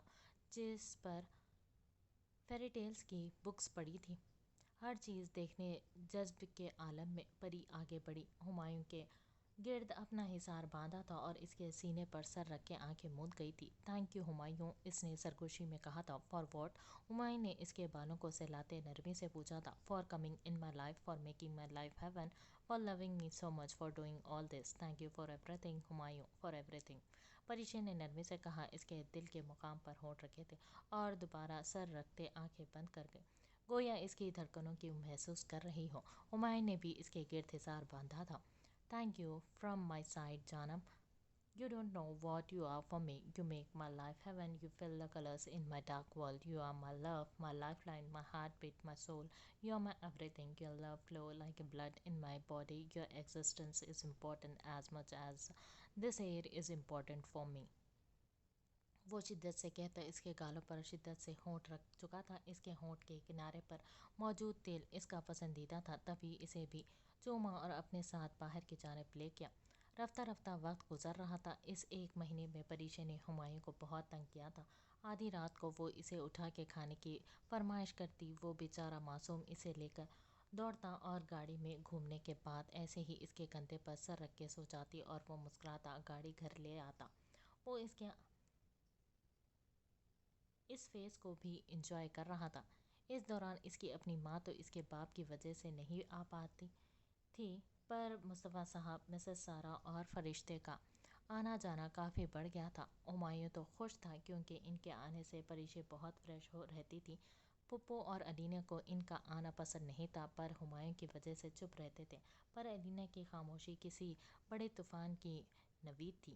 جس پر فیری ٹیلز کی بکس پڑی تھی۔ ہر چیز دیکھنے جذب کے عالم میں پری آگے بڑھی۔ ہمایوں کے گرد اپنا حصار باندھا تھا اور اس کے سینے پر سر رکھ کے آنکھیں موند گئی تھی۔ تھینک یو ہمایوں، اس نے سرگوشی میں کہا تھا۔ For what? ہمایوں نے اس کے بالوں کو سہلاتے نرمی سے پوچھا تھا۔ For coming in my life, for making my life heaven, for loving me so much, for doing all this, thank you for everything Humayun, for everything, Parishay نے نرمی سے کہا۔ اس کے دل کے مقام پر ہونٹ رکھے تھے اور دوبارہ سر رکھتے آنکھیں بند کر گئے، گویا اس کی دھڑکنوں کی محسوس کر رہی ہو۔ ہمایوں نے بھی اس کے گرد حصار باندھا تھا۔ Thank you from my side جانم، you don't know what you are for me. You make my life heaven. You fill the colors in my dark world. You are my love, my lifeline, my heartbeat, my soul. You are my everything. Your love flow like blood in my body. Your existence is important as much as this air is important for me. وہ شدت سے کہتا اس کے گالوں پر شدت سے ہونٹ رکھ چکا تھا۔ اس کے ہونٹ کے کنارے پر موجود تیل اس کا پسندیدہ تھا، تبھی اسے بھی چوما اور اپنے ساتھ باہر کی جانب لے گیا۔ رفتہ رفتہ وقت گزر رہا تھا۔ اس 1 مہینے میں پریشے نے ہمایوں کو بہت تنگ کیا تھا۔ آدھی رات کو وہ اسے اٹھا کے کھانے کی فرمائش کرتی، وہ بیچارہ معصوم اسے لے کر دوڑتا اور گاڑی میں گھومنے کے بعد ایسے ہی اس کے کندھے پر سر رکھ کے سو جاتی اور وہ مسکراتا گاڑی گھر لے آتا۔ وہ اس کے اس فیس کو بھی انجوائے کر رہا تھا۔ اس دوران اس کی اپنی ماں تو اس کے باپ کی وجہ سے نہیں آ پاتی تھی، پر مصطفیٰ صاحب، مسز سارا اور فرشتے کا آنا جانا کافی بڑھ گیا تھا۔ ہمایوں تو خوش تھا کیونکہ ان کے آنے سے پریشے بہت فریش ہو رہتی تھی، پھپھو اور الینا کو ان کا آنا پسند نہیں تھا، پر ہمایوں کی وجہ سے چپ رہتے تھے۔ پر الینا کی خاموشی کسی بڑے طوفان کی نوید تھی۔